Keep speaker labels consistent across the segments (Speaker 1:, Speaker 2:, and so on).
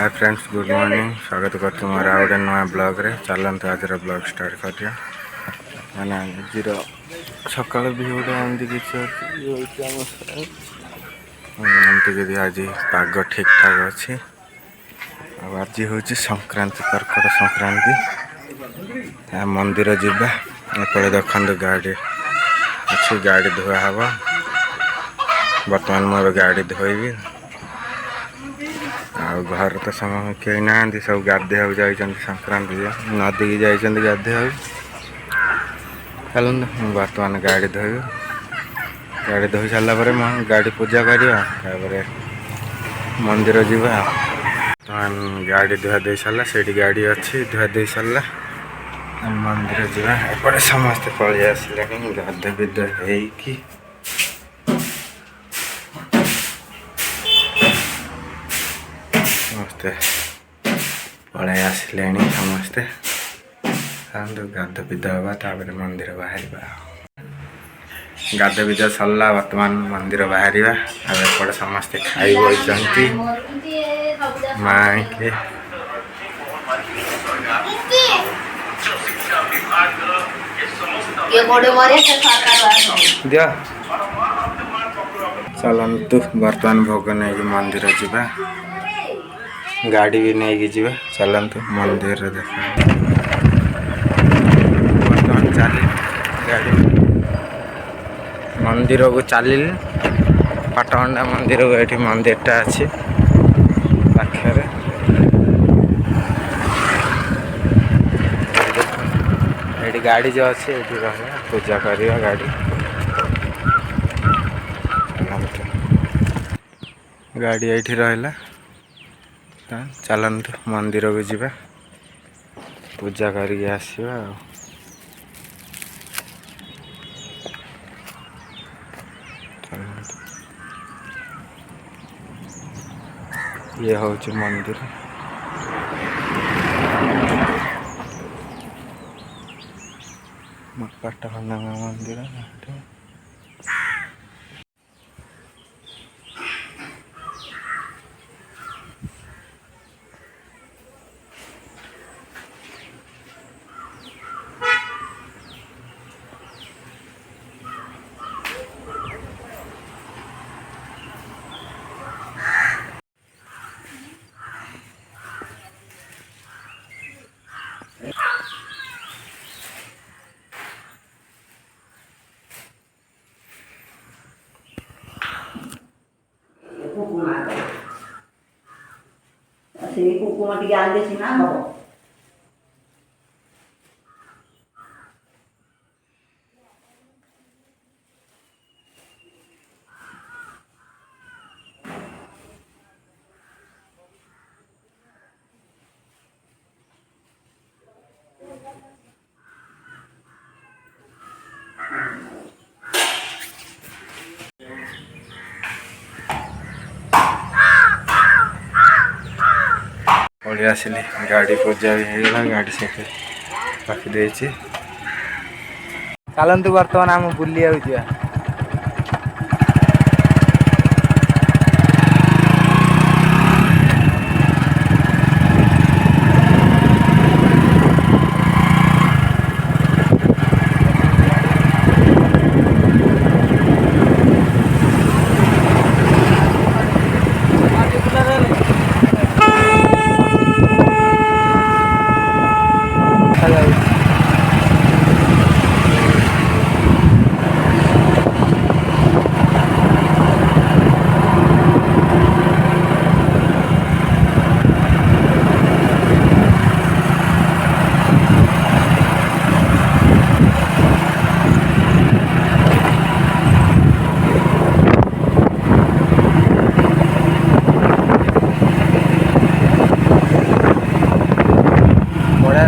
Speaker 1: Hi friends, good morning. स्वागत कर तुम्हारा गोटे नुआ ब्लॉग रे। चलते आज ब्लॉग स्टार्ट कर मैंने आज सकाल भी गोटे एमती किसी एमती आज पाग ठीक ठाक अच्छे। आज हूँ संक्रांति, कर्कट संक्रांति। मंदिर जावा एपटे देखते गाड़ी अच्छी, गाड़ी धुआ हम। बर्तमान मुझे गाड़ी धोबी। घर तो समय कहीं ना सब गाधे जाइए संक्रांति नदी की जाइए गाधे। चल बर्तमान गाड़ी धोबी। गाड़ी धोई सारा पर गाड़ी पूजा करवा मंदिर जावा। गाड़ी धुआ दे सारा से गाड़ी अच्छी धुआ दे सारा मंदिर जावा। एपटे समस्ते पलि आसले गाधे बिधे हो समस्ते पलि आसले समस्ते गाध बिध हवा तापर मंदिर बाहर। गाध बिध सरला बर्तमान मंदिर बाहर। एपटे समस्ते खाई बही माँ के दिया। चलतु बर्तमान भोग नहीं मंदिर जावा। गाड़ी भी नहीं कि चलतु मंदिर देखा। बर्तमान चल गाड़ी मंदिर को चल पाटमंडा मंदिर को। ये मंदिरटा अच्छी पाखे ये गाड़ी जो अच्छे ये रहा पूजा करवा गाड़ी। गाड़ी ये रहा। चलतु मंदिर को जावा पूजा करके आसवा। ये हूँ मंदिर। पाटमंडा मंदिर।
Speaker 2: कुकुमा टी आल देसी ना हम
Speaker 1: पलि आसिली। गाड़ी पूजा भी होगा। गाड़ी से रखिदे। चलतु बर्तमान आम बुलिया जा।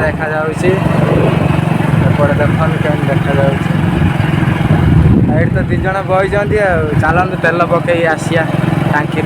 Speaker 1: देखा जाऊँगी एपटे देखन के देखा जाऊँगी। तो दी जन बही चलतु तेल पकई आसिया टांकी।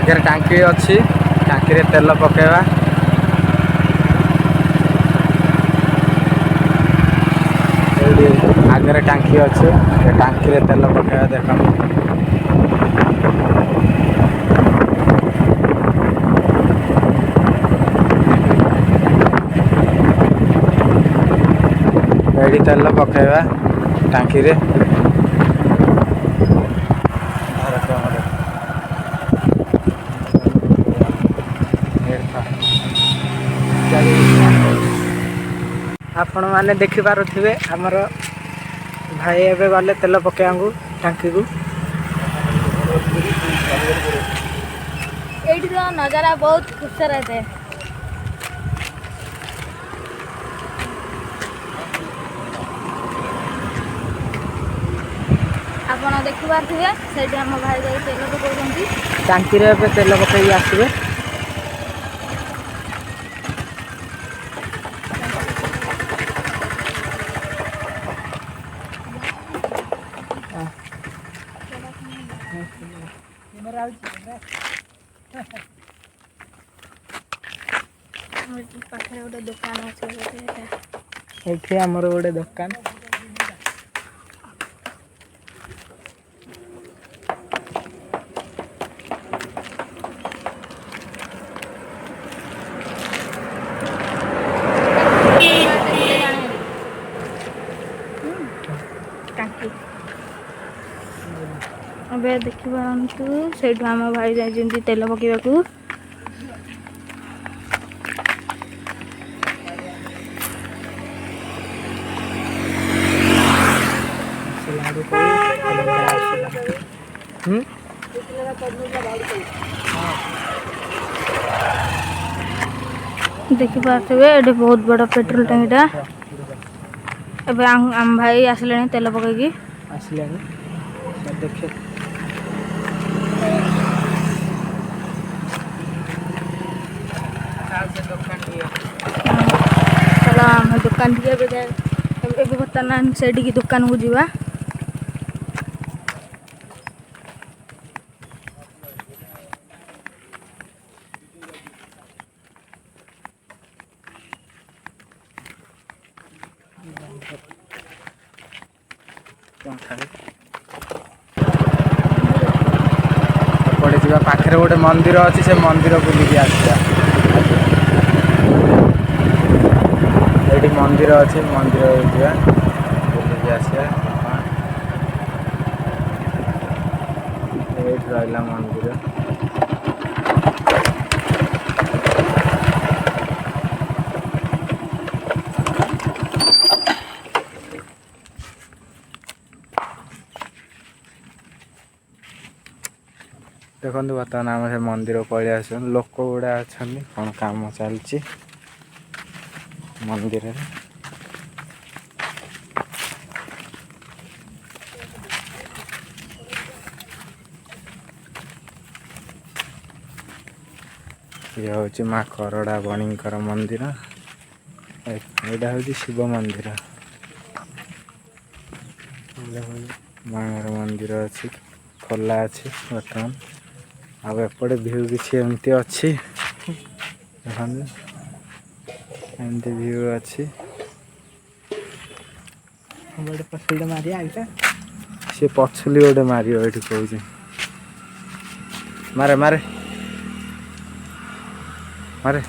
Speaker 1: आगे टांकी अच्छी टांकी तेल पकेवा आगे टांकी अच्छे टांकी तेल पकेवा देखो ये तेल पकेवा टांकी रे
Speaker 3: आपण मैंने देखिपे आमर भाई एवं गले तेल पकेवा टांकी को
Speaker 4: एठी तो नजारा बहुत खूबसूरत है। आपण देखिपे से आम भाई जाई तेल पकाउछंती
Speaker 3: टांकी रे तेल पकई आसवे
Speaker 4: पाखे गोटे दुकान अच्छे
Speaker 3: ये आमर गोटे दुकान
Speaker 4: अबे देखी पारंतु से आम भाई जाइए तेल पकेवा देखी पारे ये बहुत बड़ा पेट्रोल टैंकीटा एवं आम भाई आसले तेल पकईकी
Speaker 3: आसले देखे
Speaker 4: चलो आम दुकान बर्तमान से दुकान को जीवा
Speaker 1: पड़े जा पाखे गोटे मंदिर अच्छी से मंदिर बुलिकी आसा ये मंदिर अच्छे मंदिर जा बुलिकी आसा ये रहा मंदिर देखो बर्तमान आम से मंदिर पलि आस लोक गुड़ा अच्छा कौन काम चलती मंदिर ये हूँ माँ करड़ा बणीकर मंदिर यहाँ हूँ शिव मंदिर माँ मंदिर अच्छी खोला अच्छी बर्तमान आउ एपटे भ्यू किसी एमती अच्छी एमती भ्यू अच्छी
Speaker 3: गोटे पछुड़ी मारी आईसा
Speaker 1: सी पछुली गोटे मार ये कह मारे मारे मारे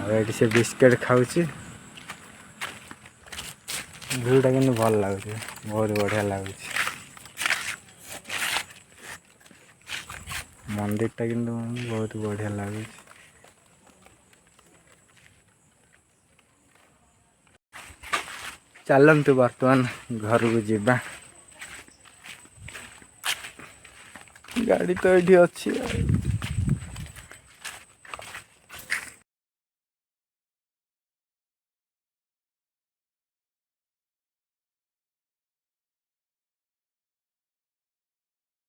Speaker 1: आए से बिस्किट खाऊँ भ्यूटा कि भल लगुच बहुत बढ़िया लगुच मंदिरटा कि बहुत बढ़िया लगुच चलतु बर्तमान घर को जीवा गाड़ी तो ये अच्छी